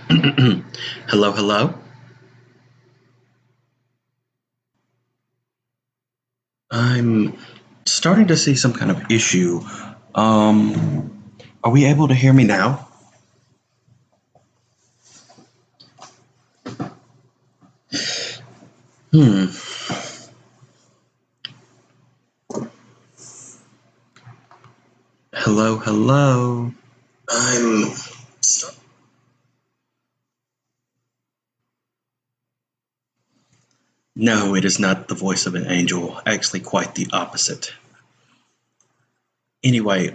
Hello, hello. I'm starting to see some kind of issue. Are we able to hear me now? Hmm. Hello, hello. I'm. No, it is not the voice of an angel. Actually, quite the opposite. Anyway,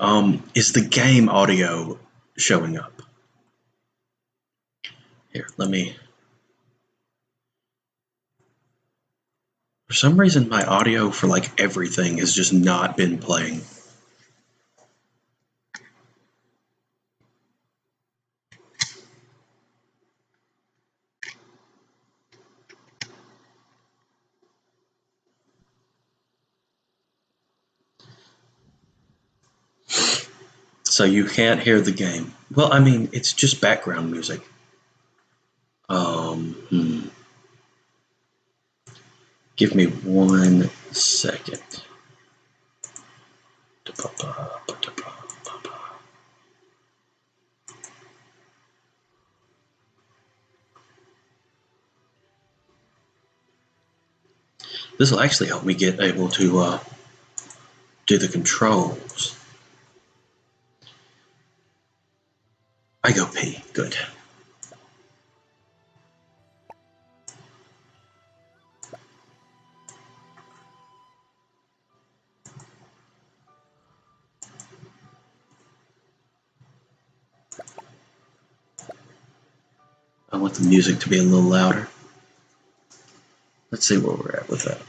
is the game audio showing up? Here, let me. For some reason, my audio for like everything has just not been playing. So you can't hear the game. Well, I mean, it's just background music. Hmm. Give me 1 second. This will actually help me get able to do the controls. I go pee. Good. I want the music to be a little louder. Let's see where we're at with that.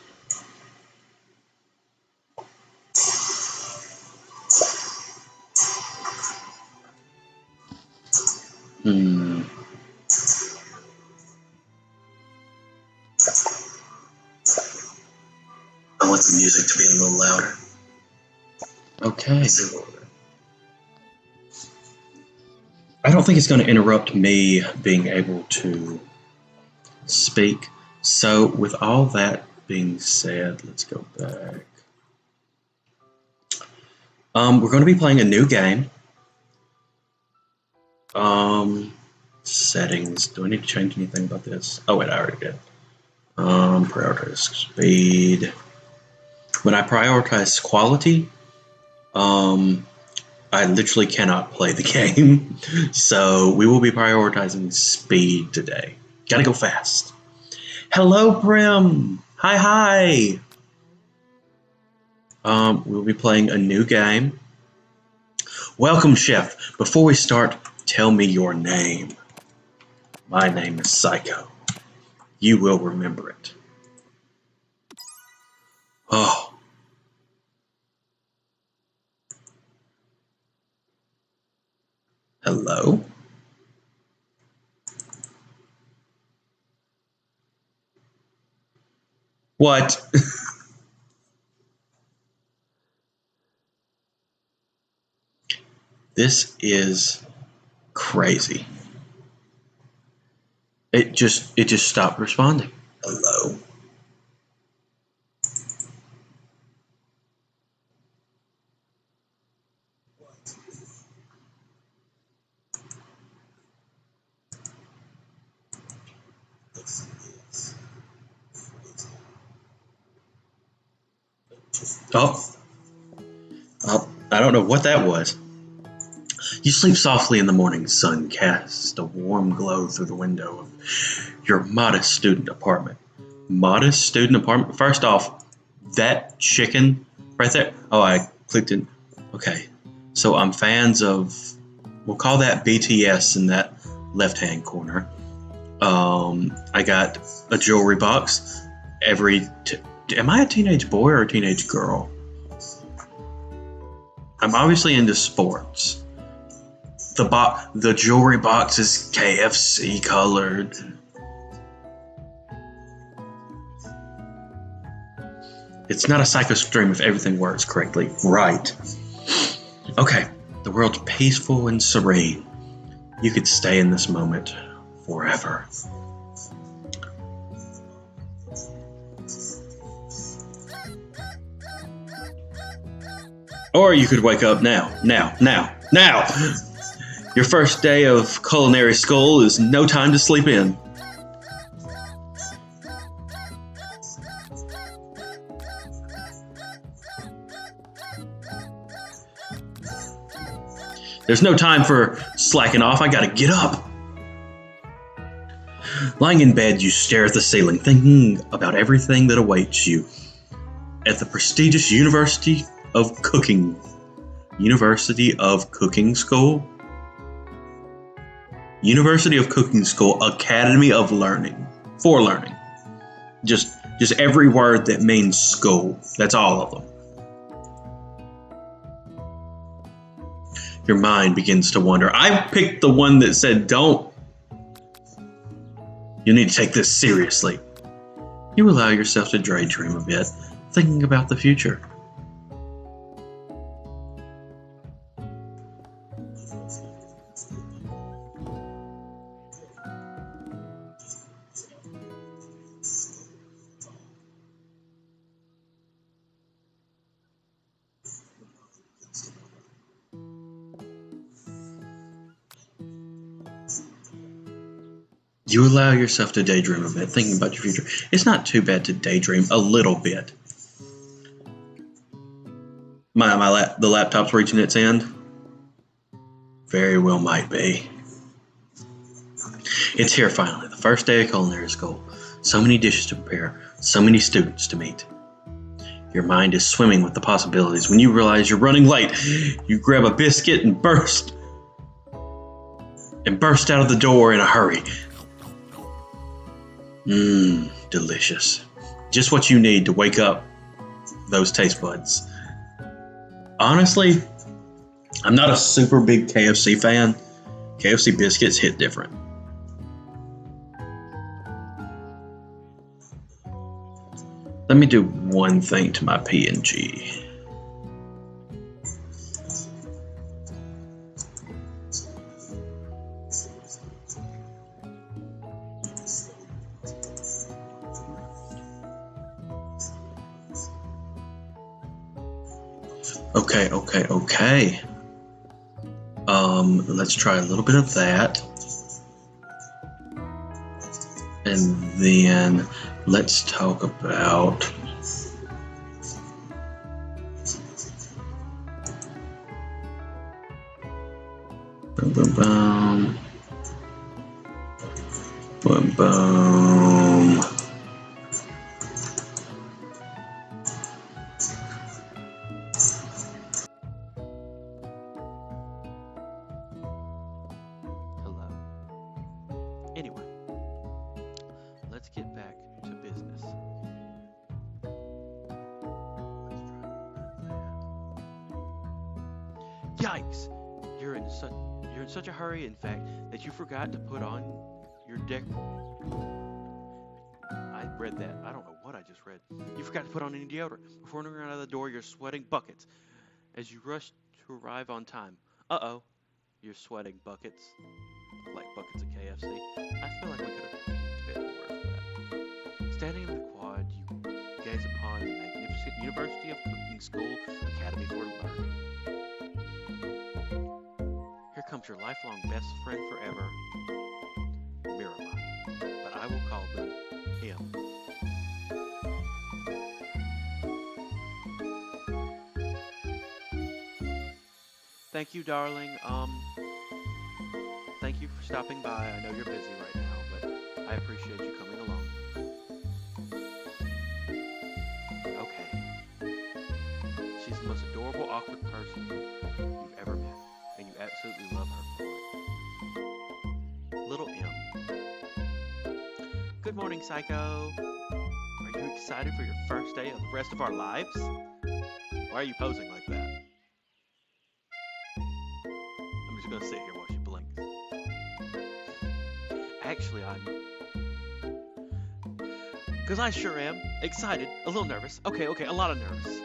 Hmm. I want the music to be a little louder. Okay. I don't think it's going to interrupt me being able to speak. So, with all that being said, let's go back. We're going to be playing a new game. Settings. Do I need to change anything about this? Oh wait, I already did. Prioritize speed. When I prioritize quality, I literally cannot play the game. So we will be prioritizing speed today. Gotta go fast. Hello, Prim. Hi, hi. We'll be playing a new game. Welcome, Chef. Before we start, tell me your name. My name is Psycho. You will remember it. Oh. Hello? What? This is crazy. It just stopped responding. Hello? Oh. Oh, I don't know what that was. You sleep softly in the morning sun casts a warm glow through the window of your modest student apartment. Modest student apartment? First off, that chicken right there. Oh, I clicked it. Okay. So I'm fans of, we'll call that BTS in that left hand corner. I got a jewelry box. Am I a teenage boy or a teenage girl? I'm obviously into sports. The jewelry box is KFC colored. It's not a psycho stream if everything works correctly. Right. Okay. The world's peaceful and serene. You could stay in this moment forever. Or you could wake up now. Your first day of culinary school is no time to sleep in. There's no time for slacking off. I gotta get up. Lying in bed, you stare at the ceiling, thinking about everything that awaits you at the prestigious University of Cooking School. University of Cooking School, Academy of Learning. For learning. Just every word that means school. That's all of them. Your mind begins to wander. I picked the one that said don't. You need to take this seriously. You allow yourself to daydream a bit, thinking about the future. You allow yourself to daydream a bit, thinking about your future. It's not too bad to daydream a little bit. The laptop's reaching its end? Very well might be. It's here finally, the first day of culinary school. So many dishes to prepare, so many students to meet. Your mind is swimming with the possibilities. When you realize you're running late, you grab a biscuit and burst out of the door in a hurry. Delicious. Just what you need to wake up those taste buds. Honestly, I'm not a super big KFC fan. KFC biscuits hit different. Let me do one thing to my PNG. Okay. Let's try a little bit of that. And then let's talk about boom, boom, boom. Boom, boom. Anyway, let's get back to business. Yikes! You're in such a hurry, in fact, that you forgot to put on your I read that. I don't know what I just read. You forgot to put on any deodorant. Before running out of the door, you're sweating buckets as you rush to arrive on time. Uh-oh, you're sweating buckets. Like buckets of KFC. I feel like we could have been more for that. Standing in the quad, you gaze upon the magnificent University of Cooking School, Academy for Learning. Here comes your lifelong best friend forever, Miramai, but I will call them him. Thank you, darling. Thank you for stopping by. I know you're busy right now, but I appreciate you coming along. Okay. She's the most adorable, awkward person you've ever met, and you absolutely love her for it. Little M. Good morning, Psycho. Are you excited for your first day of the rest of our lives? Why are you posing like that? I'm just gonna sit here while she blinks. Actually, because I sure am excited, a little nervous. Okay, a lot of nerves.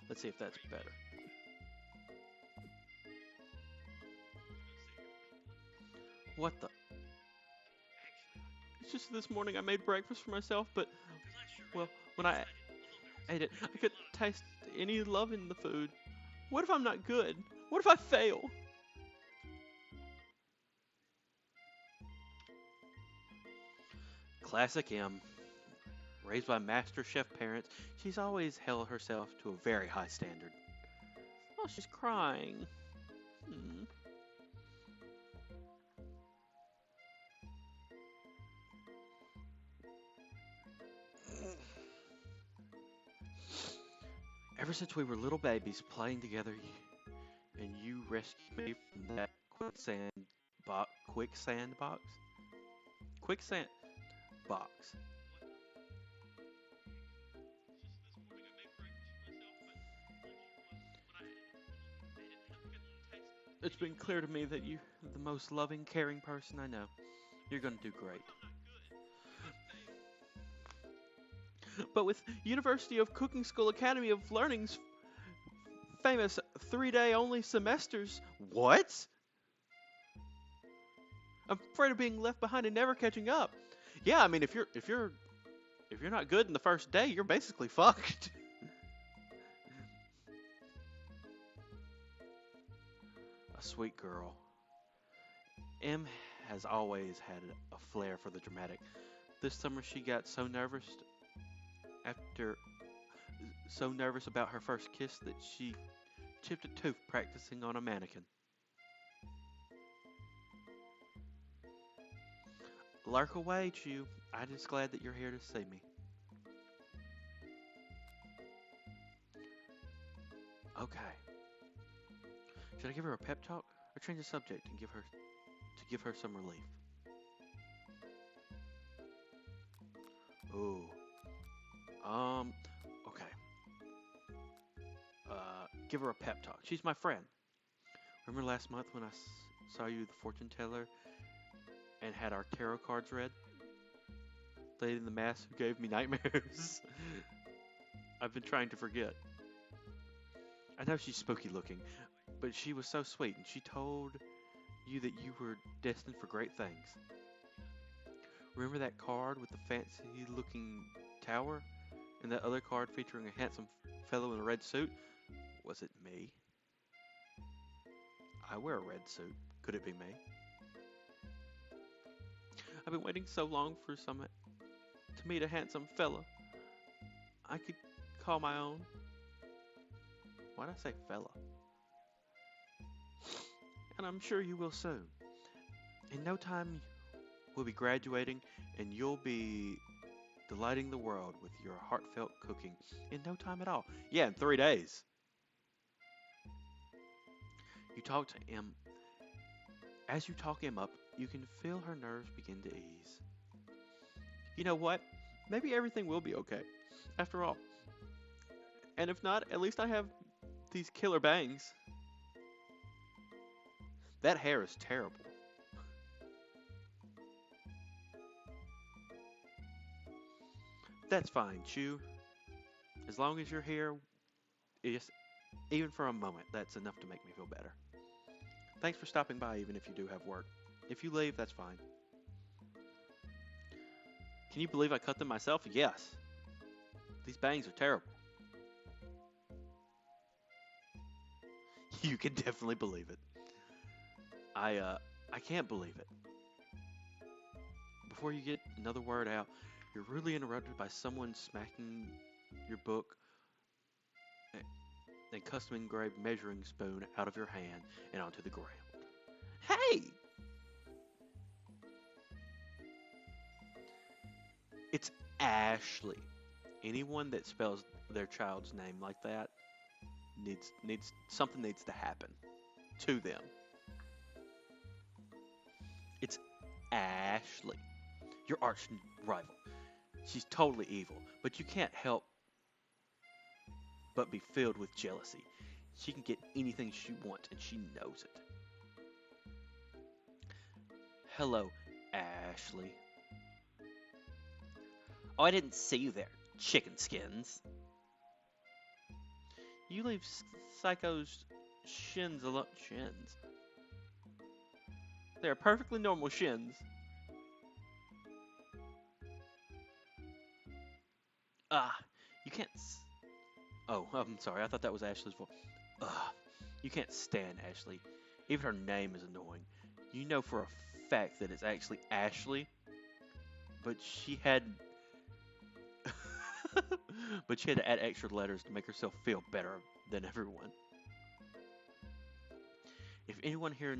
Let's see if that's better. What the? It's just this morning I made breakfast for myself, but, well, when I ate it, I couldn't taste any love in the food. What if I'm not good? What if I fail? Classic M. Raised by master chef parents, she's always held herself to a very high standard. Oh, she's crying. Hmm. Ever since we were little babies playing together, and you rescued me from that quicksand box? Quicksand box. It's been clear to me that you're the most loving, caring person I know. You're gonna do great. But with University of Cooking School Academy of Learning's famous 3-day only semesters, what? I'm afraid of being left behind and never catching up. Yeah, I mean, if you're not good in the first day, you're basically fucked. A sweet girl. M has always had a flair for the dramatic. This summer she got after so nervous about her first kiss that she chipped a tooth practicing on a mannequin. Lurk away, Chew. I'm just glad that you're here to see me. Okay. Should I give her a pep talk or change the subject and give her some relief? Ooh. Okay. Give her a pep talk. She's my friend. Remember last month when I saw you, the fortune teller, and had our tarot cards read? Lady in the mask who gave me nightmares. I've been trying to forget. I know she's spooky looking, but she was so sweet, and she told you that you were destined for great things. Remember that card with the fancy looking tower? And that other card featuring a handsome fellow in a red suit? Was it me? I wear a red suit. Could it be me? I've been waiting so long for to meet a handsome fella I could call my own. Why'd I say fella? And I'm sure you will soon. In no time, we'll be graduating, and you'll be delighting the world with your heartfelt cooking in no time at all. Yeah, in 3 days. You talk to Em. As you talk Em up, you can feel her nerves begin to ease. You know what? Maybe everything will be okay. After all. And if not, at least I have these killer bangs. That hair is terrible. That's fine, Chew. As long as you're here, just even for a moment, that's enough to make me feel better. Thanks for stopping by, even if you do have work. If you leave, that's fine. Can you believe I cut them myself? Yes. These bangs are terrible. You can definitely believe it. I can't believe it. Before you get another word out, you're rudely interrupted by someone smacking your book and custom engraved measuring spoon out of your hand and onto the ground. Hey! It's Ashley. Anyone that spells their child's name like that needs something needs to happen to them. It's Ashley, your arch rival. She's totally evil, but you can't help but be filled with jealousy. She can get anything she wants, and she knows it. Hello, Ashley. Oh, I didn't see you there, chicken skins. You leave Psycho's shins alone. Shins? They're perfectly normal shins. Ah, you can't. Oh, I'm sorry. I thought that was Ashley's voice. Ugh, you can't stand Ashley. Even her name is annoying. You know for a fact that it's actually Ashley, but she had, but she had to add extra letters to make herself feel better than everyone. If anyone here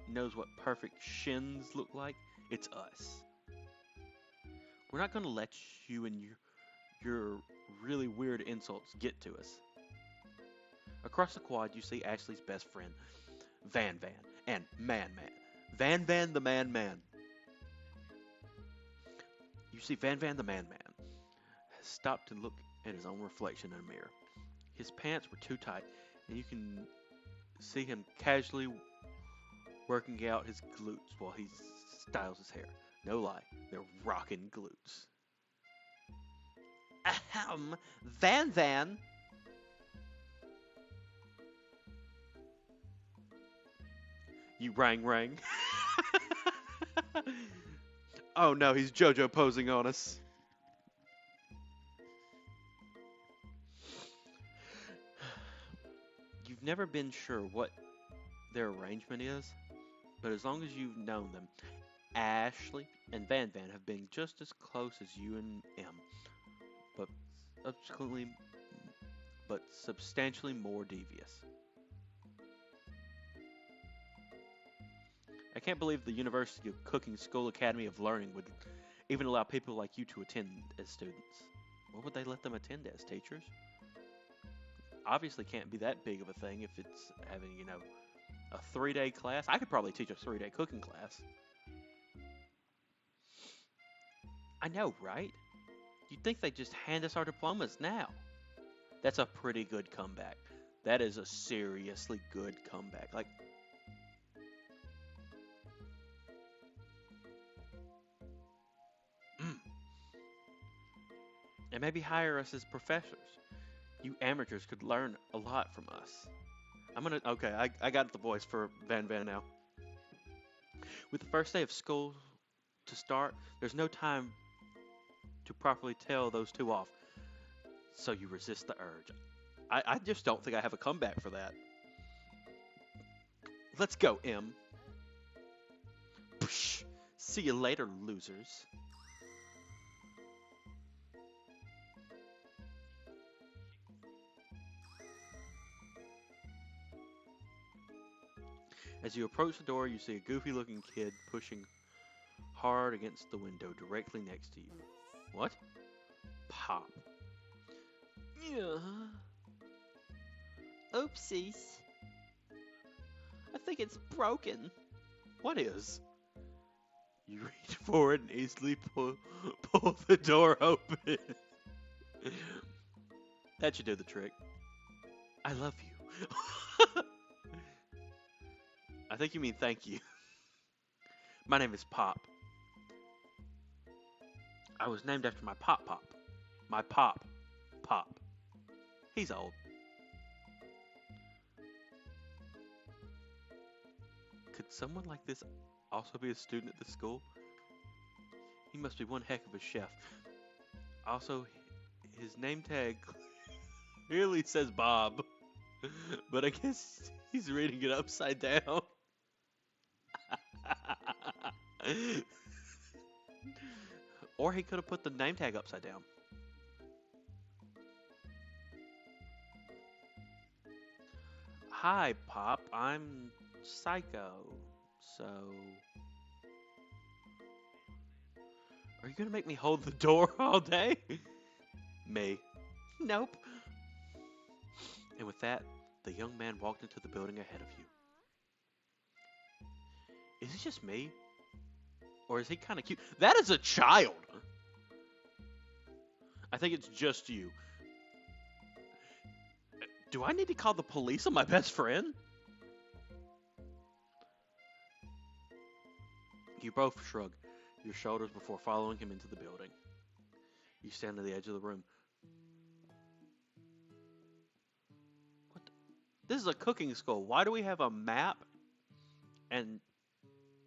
knows what perfect shins look like, it's us. We're not gonna let you and your really weird insults get to us. Across the quad, you see Ashley's best friend, Van Van, and Man Man. Van Van the Man Man. You see Van Van the Man Man has stopped to look at his own reflection in a mirror. His pants were too tight, and you can see him casually working out his glutes while he styles his hair. No lie, they're rockin' glutes. Ahem, Van Van. You rang. Oh no, he's JoJo posing on us. You've never been sure what their arrangement is, but as long as you've known them, Ashley and Van Van have been just as close as you and M, but subsequently, but substantially more devious. I can't believe the University of Cooking School Academy of Learning would even allow people like you to attend as students. What would they let them attend as, teachers? Obviously can't be that big of a thing if it's having, a 3-day class. I could probably teach a 3-day cooking class. I know, right? You'd think they'd just hand us our diplomas now. That's a pretty good comeback. That is a seriously good comeback. Like, and maybe hire us as professors. You amateurs could learn a lot from us. Okay, I got the voice for Van Van now. With the first day of school to start, there's no time to properly tell those two off. So you resist the urge. I just don't think I have a comeback for that. Let's go, M. Psh, see you later, losers. As you approach the door, you see a goofy-looking kid pushing hard against the window directly next to you. What? Pop. Yeah. Oopsies. I think it's broken. What is? You reach forward and easily pull the door open. That should do the trick. I love you. I think you mean thank you. My name is Pop. I was named after my Pop. My Pop. He's old. Could someone like this also be a student at the school? He must be one heck of a chef. Also, his name tag clearly says Bob, but I guess he's reading it upside down. Or he could have put the name tag upside down. Hi, Pop. I'm Psycho. So... Are you gonna make me hold the door all day? Me. Nope. And with that, the young man walked into the building ahead of you. Is it just me? Or is he kind of cute? That is a child! I think it's just you. Do I need to call the police on my best friend? You both shrug your shoulders before following him into the building. You stand at the edge of the room. This is a cooking school. Why do we have a map and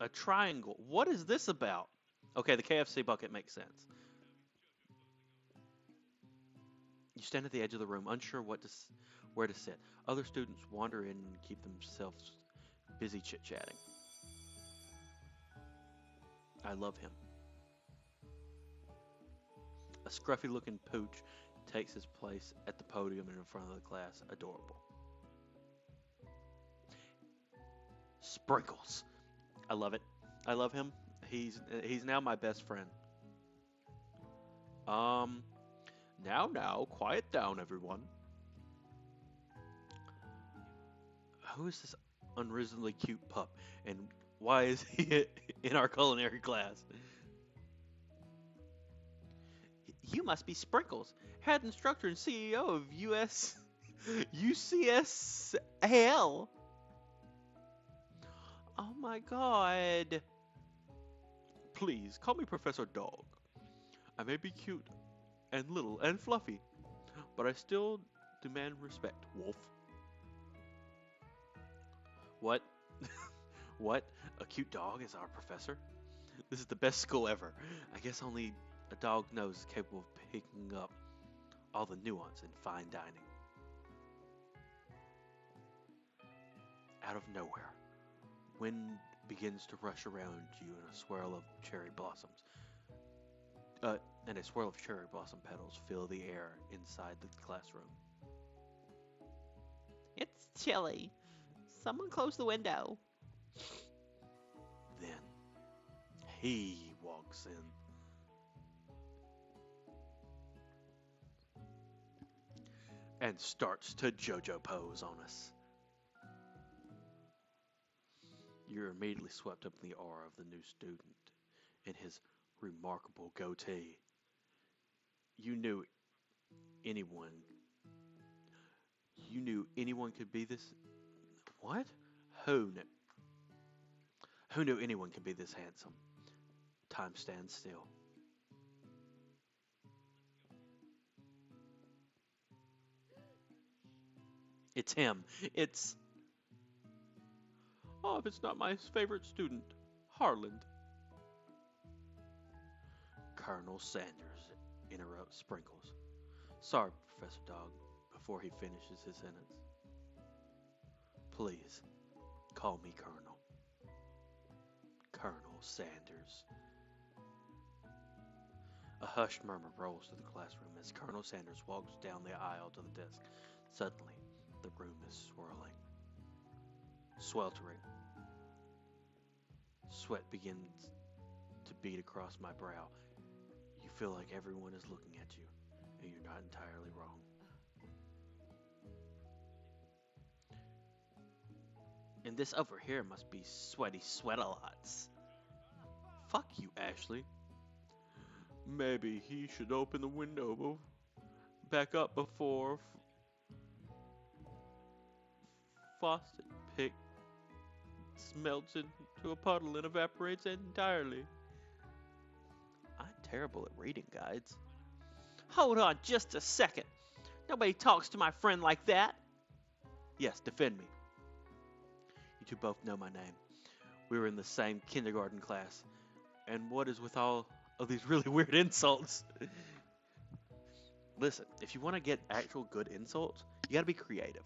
a triangle? What is this about? Okay, the KFC bucket makes sense. You stand at the edge of the room, unsure where to sit. Other students wander in and keep themselves busy chit-chatting. I love him. A scruffy-looking pooch takes his place at the podium and in front of the class. Adorable. Sprinkles. I love it. I love him. He's now my best friend. Now, quiet down, everyone. Who is this unreasonably cute pup, and why is he in our culinary class? You must be Sprinkles, head instructor and CEO of UCSAL. Oh my god. Please, call me Professor Dog. I may be cute and little and fluffy, but I still demand respect, Wolf. What? What? A cute dog is our professor? This is the best school ever. I guess only a dog nose is capable of picking up all the nuance in fine dining. Out of nowhere, wind begins to rush around you in a swirl of cherry blossoms. And a swirl of cherry blossom petals fill the air inside the classroom. It's chilly. Someone close the window. Then he walks in. And starts to JoJo pose on us. You're immediately swept up in the aura of the new student and his remarkable goatee. You knew anyone could be this. What? Who knew? Who knew anyone could be this handsome? Time stands still. It's him. Oh, if it's not my favorite student, Harland. Colonel Sanders interrupts Sprinkles. Sorry, Professor Dog, before he finishes his sentence. Please, call me Colonel. Colonel Sanders. A hushed murmur rolls through the classroom as Colonel Sanders walks down the aisle to the desk. Suddenly, the room is sweltering. Sweat begins to bead across my brow. You feel like everyone is looking at you, and you're not entirely wrong. And this over here must be sweaty sweat-a-lots. Fuck you, Ashley. Maybe he should open the window back up before faucet pick melts into a puddle and evaporates entirely. I'm terrible at reading guides. Hold on just a second. Nobody talks to my friend like that. Yes, defend me. You two both know my name. We were in the same kindergarten class. And what is with all of these really weird insults? Listen, if you want to get actual good insults, you gotta be creative.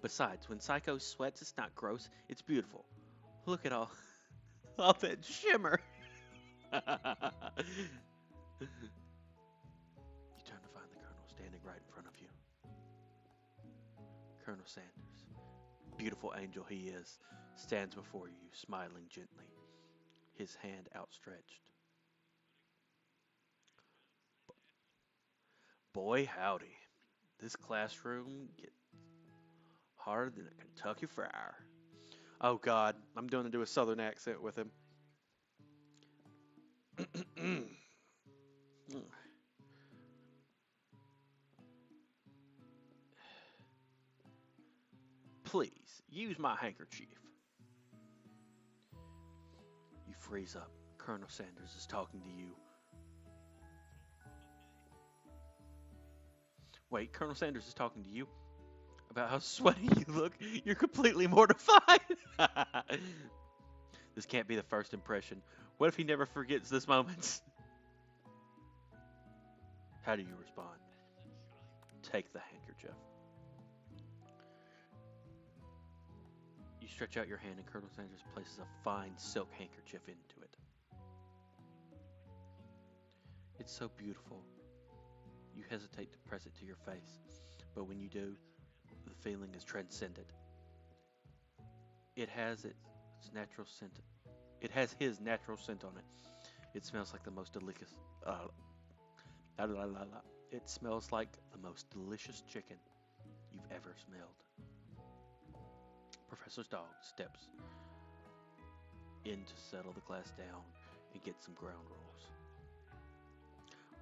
Besides, when Psycho sweats, it's not gross, it's beautiful. Look at all that shimmer. You turn to find the Colonel standing right in front of you. Colonel Sanders, beautiful angel he is, stands before you, smiling gently, his hand outstretched. Boy, howdy. This classroom gets harder than a Kentucky Friar. Oh God, I'm going to do a southern accent with him. Please, use my handkerchief. You freeze up. Colonel Sanders is talking to you. Wait, Colonel Sanders is talking to you? about how sweaty you look. You're completely mortified. This can't be the first impression. What if he never forgets this moment? How do you respond? Take the handkerchief. You stretch out your hand and Colonel Sanders places a fine silk handkerchief into it. It's so beautiful. You hesitate to press it to your face, but when you do, the feeling is transcendent. It has its natural scent. It has his natural scent on it. It smells like the most delicious. It smells like the most delicious chicken you've ever smelled. Professor's dog steps in to settle the class down and get some ground rules.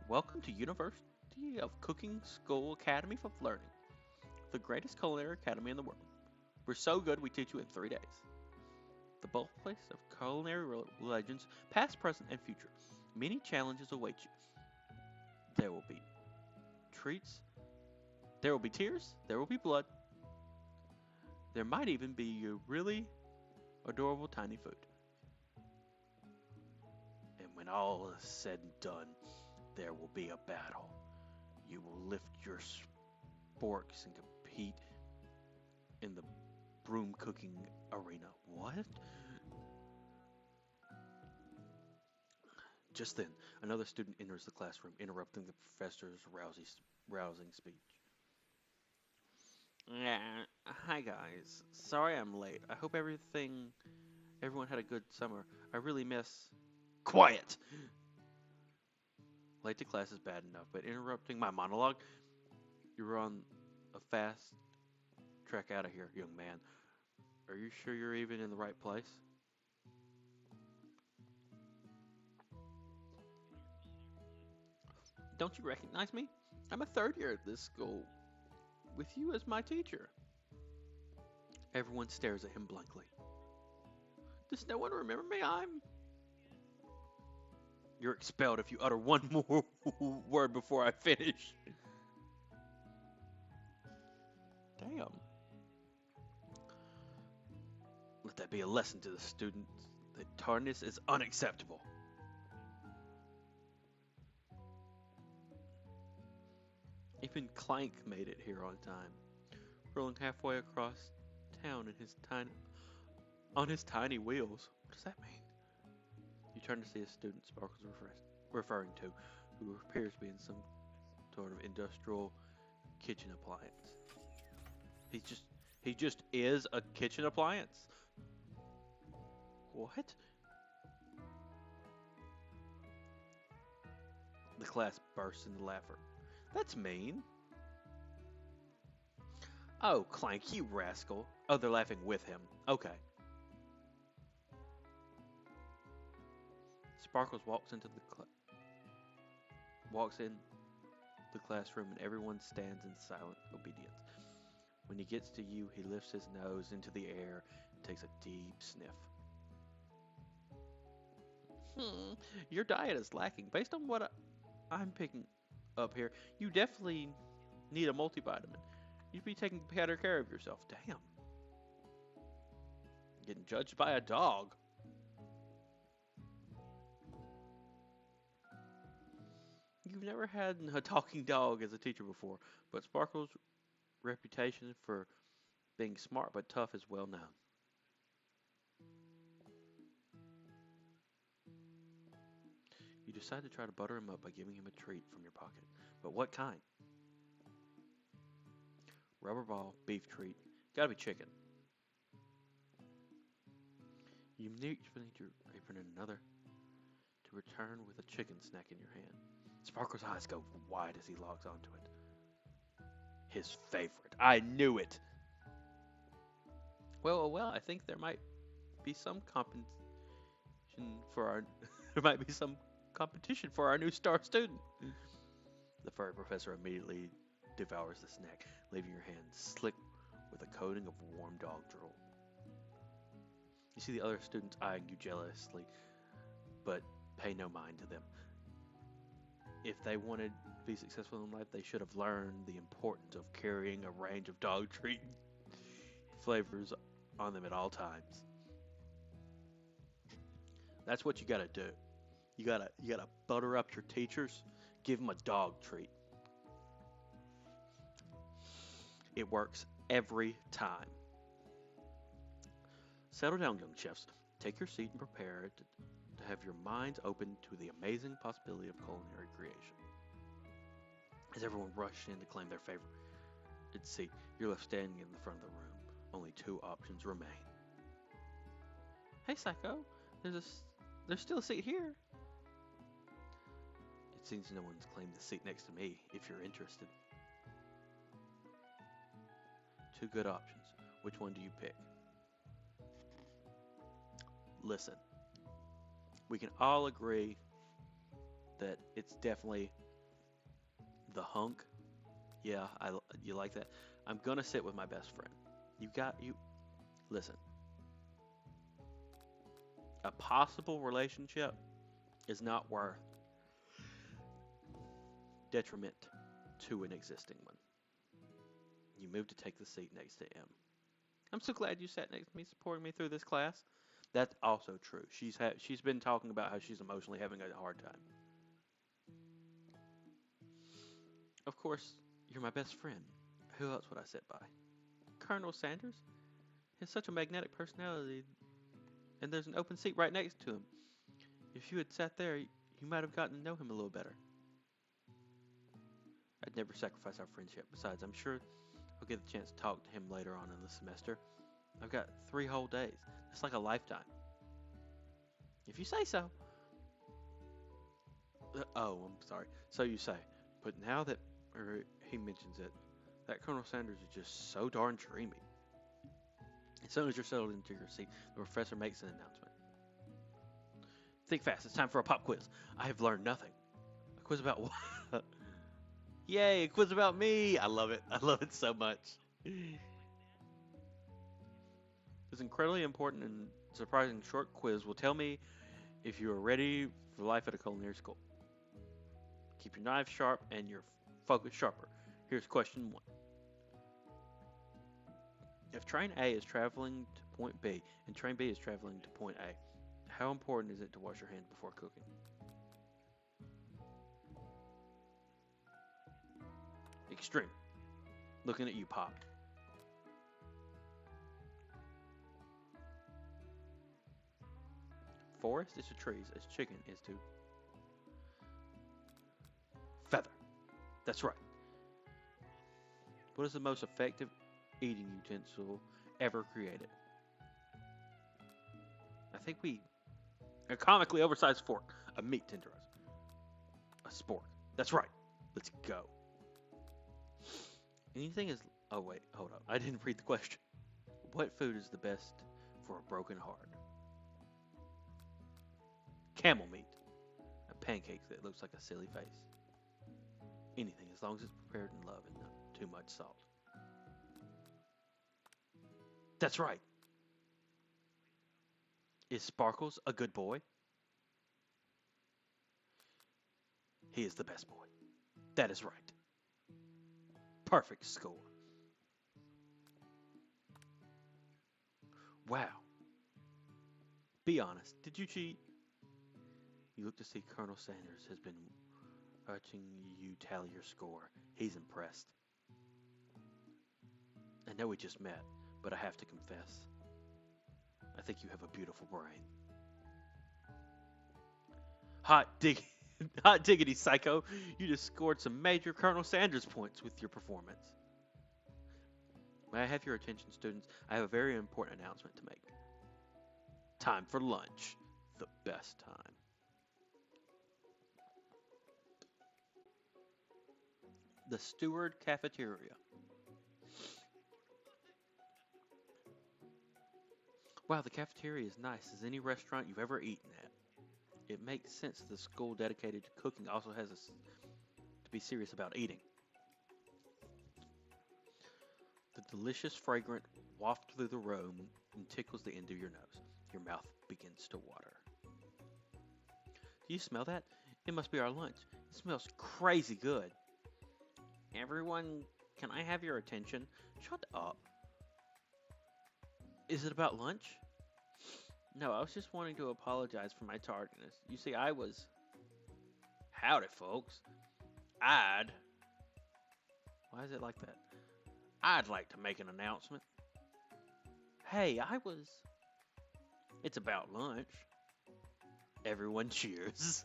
Welcome to University of Cooking School Academy of Learning, the greatest culinary academy in the world. We're so good we teach you in 3 days. The birthplace of culinary legends, past, present, and future. Many challenges await you. There will be treats, there will be tears, there will be blood. There might even be a really adorable tiny food. And when all is said and done, there will be a battle. You will lift your sporks and compete in the broom cooking arena. What? Just then, another student enters the classroom, interrupting the professor's rousing speech. Yeah, hi guys. Sorry I'm late. I hope everyone had a good summer. I really miss... Quiet! Late to class is bad enough, but interrupting my monologue? You're on a fast track out of here, young man. Are you sure you're even in the right place? Don't you recognize me? I'm a third year at this school, with you as my teacher. Everyone stares at him blankly. Does no one remember me? You're expelled if you utter one more word before I finish. Damn. Let that be a lesson to the students that tardiness is unacceptable. Even Clank made it here on time, rolling halfway across town on his tiny wheels. What does that mean? You turn to see a student Sparkles referring to, who appears to be in some sort of industrial kitchen appliance. He just is a kitchen appliance. What? The class bursts into laughter. That's mean. Oh, Clank, you rascal. Oh, they're laughing with him. Okay. Sparkles walks in the classroom and everyone stands in silent obedience. When he gets to you, he lifts his nose into the air and takes a deep sniff. Your diet is lacking. Based on what I'm picking up here, you definitely need a multivitamin. You'd be taking better care of yourself. Damn. Getting judged by a dog. You've never had a talking dog as a teacher before, but Sparkle's reputation for being smart but tough is well known. You decide to try to butter him up by giving him a treat from your pocket. But what kind? Rubber ball, beef treat, gotta be chicken. You reach beneath your apron and another to return with a chicken snack in your hand. Sparkle's eyes go wide as he logs onto it. His favorite. I knew it! Well, I think there might be some competition for our... there might be some competition for our new star student. The furry professor immediately devours the snack, leaving your hand slick with a coating of warm dog drool. You see the other students eyeing you jealously, but pay no mind to them. If they wanted to be successful in life, they should have learned the importance of carrying a range of dog treat flavors on them at all times. That's what you gotta do. You gotta butter up your teachers, give them a dog treat. It works every time. Settle down, young chefs. Take your seat and prepare to have your minds open to the amazing possibility of culinary creation. As everyone rushed in to claim their favorite seat, you're left standing in the front of the room. Only two options remain. Hey, Psycho, there's still a seat here. It seems no one's claimed the seat next to me, if you're interested. Two good options. Which one do you pick? Listen, we can all agree that it's definitely the hunk. Yeah, you like that? I'm gonna sit with my best friend. Listen. A possible relationship is not worth detriment to an existing one. You move to take the seat next to M. I'm so glad you sat next to me, supporting me through this class. That's also true. She's been talking about how she's emotionally having a hard time. Of course, you're my best friend. Who else would I sit by? Colonel Sanders? He has such a magnetic personality, and there's an open seat right next to him. If you had sat there, you might have gotten to know him a little better. I'd never sacrifice our friendship. Besides, I'm sure I'll get the chance to talk to him later on in the semester. I've got 3 whole days. That's like a lifetime. If you say so. Oh, I'm sorry. So you say. But now that he mentions it, that Colonel Sanders is just so darn dreamy. As soon as you're settled into your seat, the professor makes an announcement. Think fast. It's time for a pop quiz. I have learned nothing. A quiz about what? Yay, a quiz about me. I love it. I love it so much. This incredibly important and surprising short quiz will tell me if you are ready for life at a culinary school. Keep your knives sharp and your focus sharper. Here's question 1. If train A is traveling to point B and train B is traveling to point A, how important is it to wash your hands before cooking? Extreme. Looking at you, Pop. Forest is to trees as chicken is to feather. That's right. What is the most effective eating utensil ever created? I think a comically oversized fork, a meat tenderizer, a spork. That's right. Let's go. Anything is... Oh, wait. Hold up. I didn't read the question. What food is the best for a broken heart? Camel meat. A pancake that looks like a silly face. Anything, as long as it's prepared in love and not too much salt. That's right. Is Sparkles a good boy? He is the best boy. That is right. Perfect score. Wow. Be honest, did you cheat? You look to see Colonel Sanders has been watching you tally your score. He's impressed. I know we just met, but I have to confess. I think you have a beautiful brain. Hot diggity, Psycho. You just scored some major Colonel Sanders points with your performance. May I have your attention, students? I have a very important announcement to make. Time for lunch. The best time. The Steward Cafeteria. Wow, the cafeteria is nice as any restaurant you've ever eaten at. It makes sense the school dedicated to cooking also has to be serious about eating. The delicious fragrance wafts through the room and tickles the end of your nose. Your mouth begins to water. Do you smell that? It must be our lunch. It smells crazy good. Everyone, can I have your attention? Shut up. Is it about lunch? No, I was just wanting to apologize for my tardiness. You see, I was... Howdy, folks. I'd... Why is it like that? I'd like to make an announcement. Hey, I was... It's about lunch. Everyone cheers.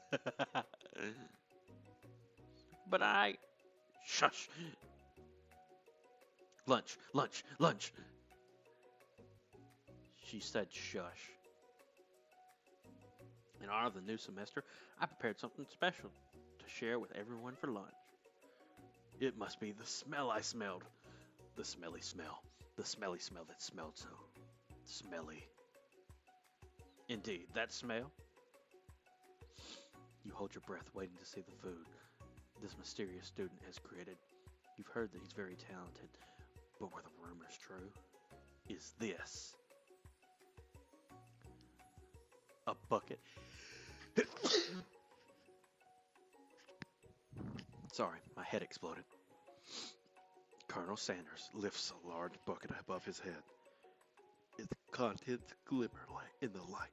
But I... Shush. Lunch, lunch, lunch. She said shush. In honor of the new semester, I prepared something special to share with everyone for lunch. It must be the smell I smelled. The smelly smell. The smelly smell that smelled so smelly. Indeed, that smell. You hold your breath waiting to see the food this mysterious student has created. You've heard that he's very talented, but were the rumors true? Is this a bucket? Sorry, my head exploded. Colonel Sanders lifts a large bucket above his head. Its contents glimmer in the light.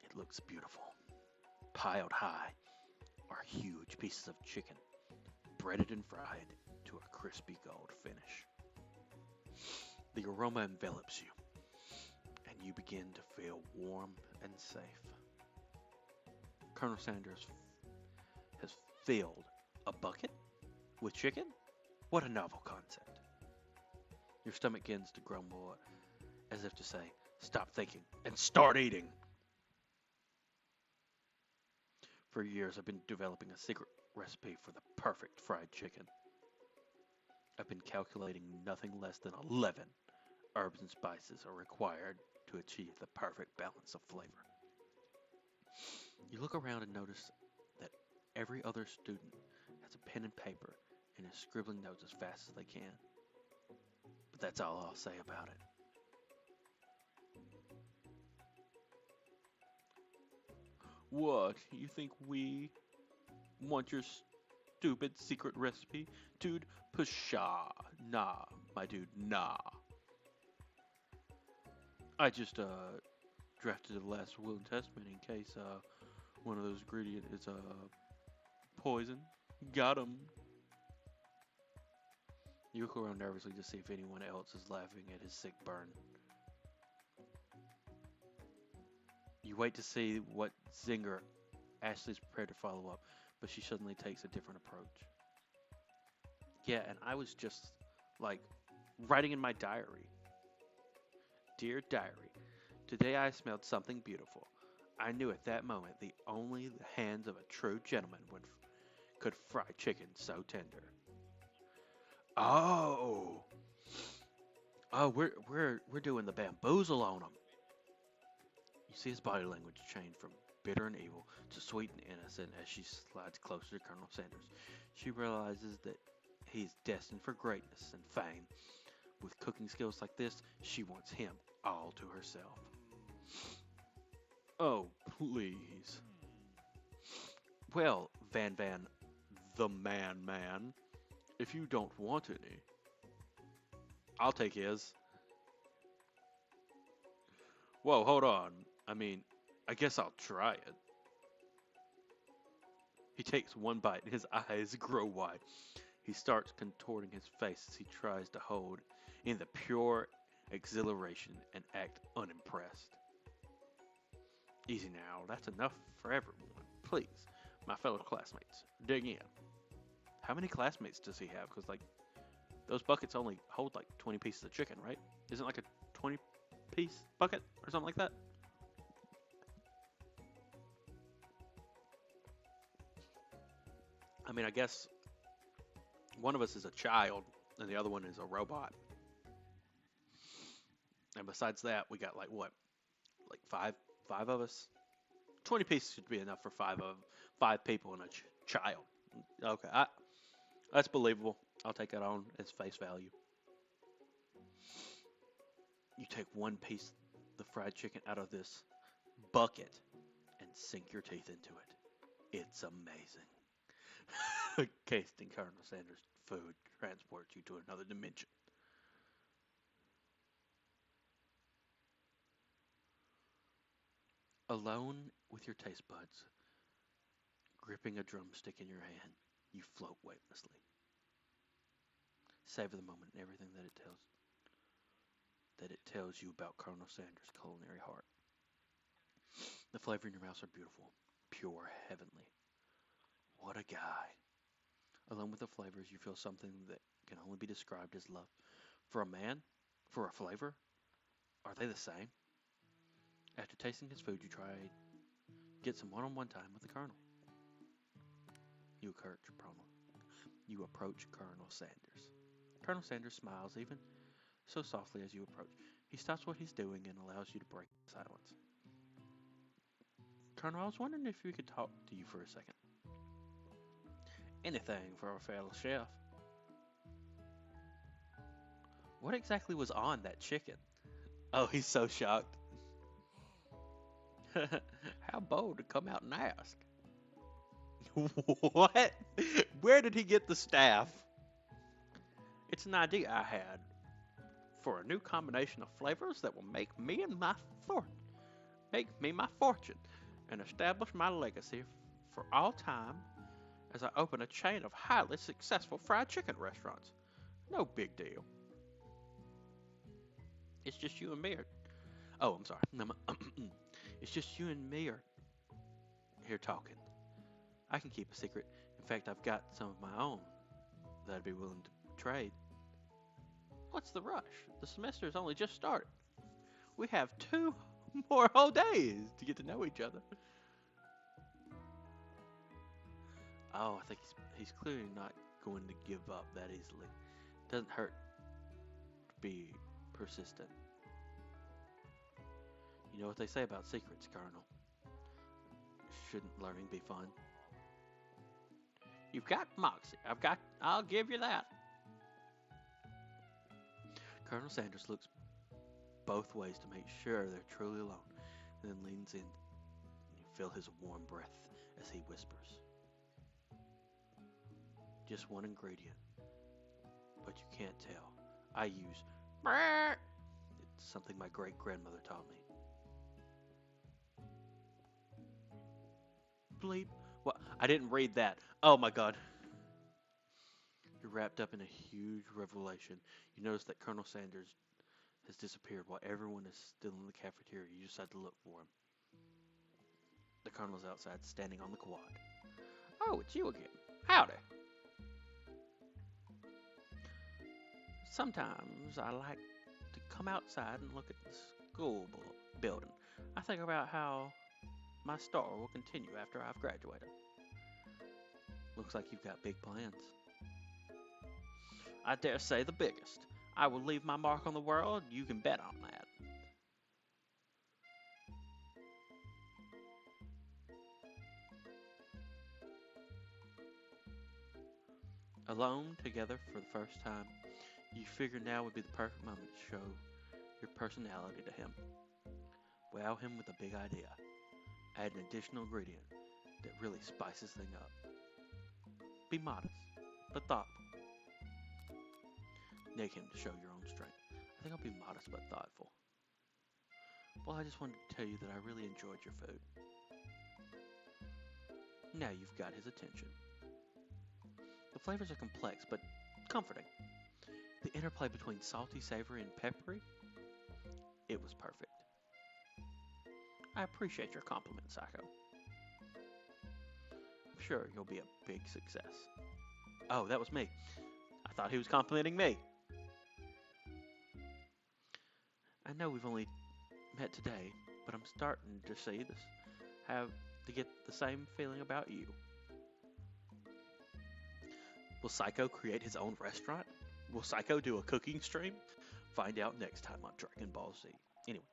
It looks beautiful. Piled high are huge pieces of chicken, breaded and fried to a crispy gold finish. The aroma envelops you, and you begin to feel warm and safe. Colonel Sanders has filled a bucket with chicken? What a novel concept. Your stomach begins to grumble as if to say, stop thinking and start eating. For years, I've been developing a secret recipe for the perfect fried chicken. I've been calculating nothing less than 11 herbs and spices are required to achieve the perfect balance of flavor. You look around and notice that every other student has a pen and paper and is scribbling notes as fast as they can. But that's all I'll say about it. What? You think we want your stupid secret recipe? Dude, pshaw. Nah, my dude, nah. I just, drafted the last will and testament in case, one of those ingredients is, poison. Got him. You look around nervously to see if anyone else is laughing at his sick burn. You wait to see what zinger Ashley's prepared to follow up, but she suddenly takes a different approach. Yeah, and I was just, like, writing in my diary. Dear diary, today I smelled something beautiful. I knew at that moment only the hands of a true gentleman could fry chicken so tender. Oh, we're doing the bamboozle on him. You see his body language change from bitter and evil to sweet and innocent as she slides closer to Colonel Sanders. She realizes that he's destined for greatness and fame. With cooking skills like this, she wants him all to herself. Oh, please. Well, Van, the man, if you don't want any, I'll take his. Whoa, hold on. I mean, I guess I'll try it. He takes one bite and his eyes grow wide. He starts contorting his face as he tries to hold in the pure exhilaration and act unimpressed. Easy now, that's enough for everyone. Please, my fellow classmates, dig in. How many classmates does he have? Because, like, those buckets only hold, like, 20 pieces of chicken, right? Isn't it like a 20-piece bucket or something like that? I mean, I guess one of us is a child and the other one is a robot. And besides that, we got like what? Like five of us? 20 pieces should be enough for five people and a child. Okay, that's believable. I'll take that on as face value. You take one piece of the fried chicken out of this bucket and sink your teeth into it. It's amazing. Tasting Colonel Sanders' food transports you to another dimension. Alone with your taste buds, gripping a drumstick in your hand, you float weightlessly. Savor the moment and everything that it tells you about Colonel Sanders' culinary heart. The flavor in your mouth are beautiful, pure, heavenly. What a guy. Along with the flavors, you feel something that can only be described as love. For a man, for a flavor, are they the same? After tasting his food, you try get some one-on-one time with the Colonel. You approach Colonel Sanders. Colonel Sanders smiles even so softly as you approach. He stops what he's doing and allows you to break the silence. Colonel, I was wondering if we could talk to you for a second. Anything for a fellow chef. What exactly was on that chicken? Oh, he's so shocked. How bold to come out and ask. What? Where did he get the staff? It's an idea I had for a new combination of flavors that will make me my fortune and establish my legacy for all time as I open a chain of highly successful fried chicken restaurants. No big deal. It's just you and me. Oh, I'm sorry. It's just you and me are here talking. I can keep a secret. In fact, I've got some of my own that I'd be willing to trade. What's the rush? The semester's only just started. We have 2 more whole days to get to know each other. Oh, I think he's clearly not going to give up that easily. Doesn't hurt to be persistent. You know what they say about secrets, Colonel. Shouldn't learning be fun? You've got moxie. I'll give you that. Colonel Sanders looks both ways to make sure they're truly alone, and then leans in. You feel his warm breath as he whispers. Just one ingredient, but you can't tell. I use it's something my great-grandmother taught me. Bleep. What? I didn't read that. Oh my god. You're wrapped up in a huge revelation. You notice that Colonel Sanders has disappeared while everyone is still in the cafeteria. You decide to look for him. The Colonel's outside, standing on the quad. Oh, it's you again. Howdy. Sometimes I like to come outside and look at the school building. I think about how my star will continue after I've graduated. Looks like you've got big plans. I dare say the biggest. I will leave my mark on the world. You can bet on that. Alone, together for the first time, you figure now would be the perfect moment to show your personality to him. Wow him with a big idea. Add an additional ingredient that really spices things up. Be modest, but thoughtful. Neg him to show your own strength. I think I'll be modest but thoughtful. Well, I just wanted to tell you that I really enjoyed your food. Now you've got his attention. The flavors are complex but comforting. The interplay between salty, savory, and peppery, it was perfect. I appreciate your compliment, Psycho. I'm sure you'll be a big success. Oh, that was me. I thought he was complimenting me. I know we've only met today, but I'm starting to see this, to get the same feeling about you. Will Psycho create his own restaurant? Will Psycho do a cooking stream? Find out next time on Dragon Ball Z. Anyway,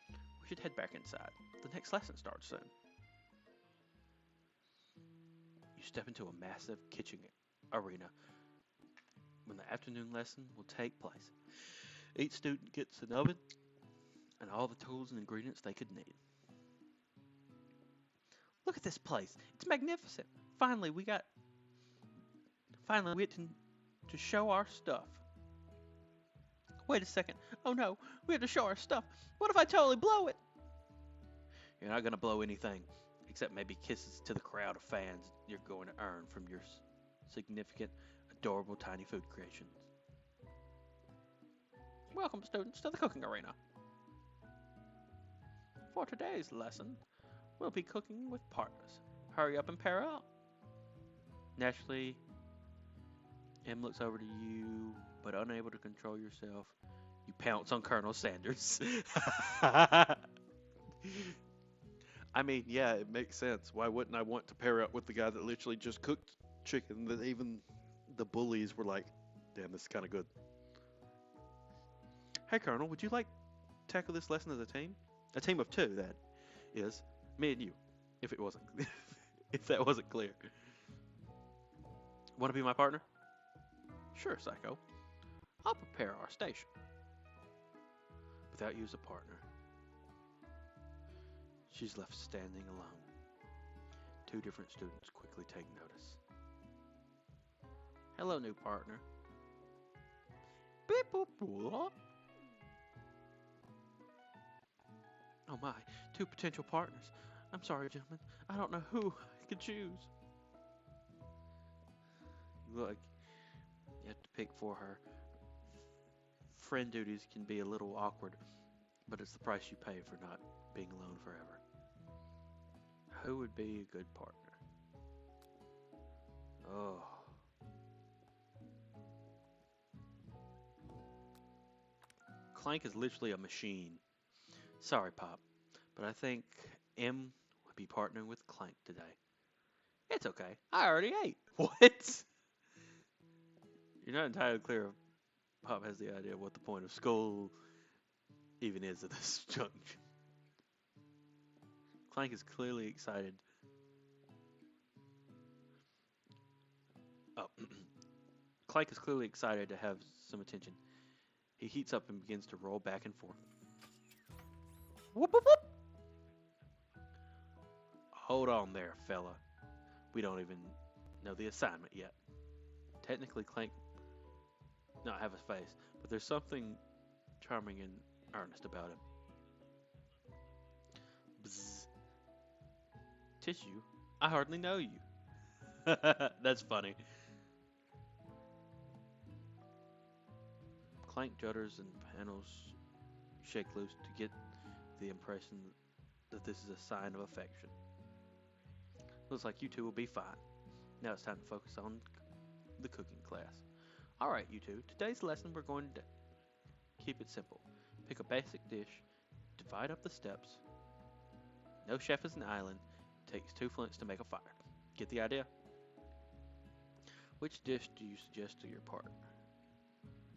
we should head back inside. The next lesson starts soon. You step into a massive kitchen arena when the afternoon lesson will take place. Each student gets an oven and all the tools and ingredients they could need. Look Look at this place. It's magnificent. Finally, we get to show our stuff. Wait a second. Oh no, we have to show our stuff. What if I totally blow it? You're not gonna blow anything, except maybe kisses to the crowd of fans you're going to earn from your significant, adorable tiny food creations. Welcome, students, to the cooking arena. For today's lesson, we'll be cooking with partners. Hurry up and pair up. Naturally, Em looks over to you, but unable to control yourself, you pounce on Colonel Sanders. I mean, yeah, it makes sense. Why wouldn't I want to pair up with the guy that literally just cooked chicken that even the bullies were like, damn, this is kind of good. Hey, Colonel, would you like to tackle this lesson as a team? A team of two, that is. Me and you, if it wasn't, if that wasn't clear. Want to be my partner? Sure, Psycho. I'll prepare our station. Without you as a partner, she's left standing alone. Two different students quickly take notice. Hello, new partner. Beep boop boop. Oh my, two potential partners. I'm sorry, gentlemen. I don't know who I could choose. Look, you have to pick for her. Friend duties can be a little awkward, but it's the price you pay for not being alone forever. Who would be a good partner? Oh. Clank is literally a machine. Sorry, Pop, but I think M would be partnering with Clank today. It's okay. I already ate. What? You're not entirely clear if Pop has the idea of what the point of school even is at this junction. Clank is clearly excited. Oh. Clank is clearly excited to have some attention. He heats up and begins to roll back and forth. Whoop, whoop, whoop. Hold on there, fella. We don't even know the assignment yet. Technically, Clank not have a face, but there's something charming and earnest about him. Bzz. Tissue? I hardly know you. That's funny. Clank judders and panels shake loose to get the impression that this is a sign of affection. Looks like you two will be fine. Now it's time to focus on the cooking class. Alright, you two, today's lesson we're going to keep it simple. Pick a basic dish, divide up the steps. No chef is an island. It takes 2 flints to make a fire. Get the idea? Which dish do you suggest to your partner?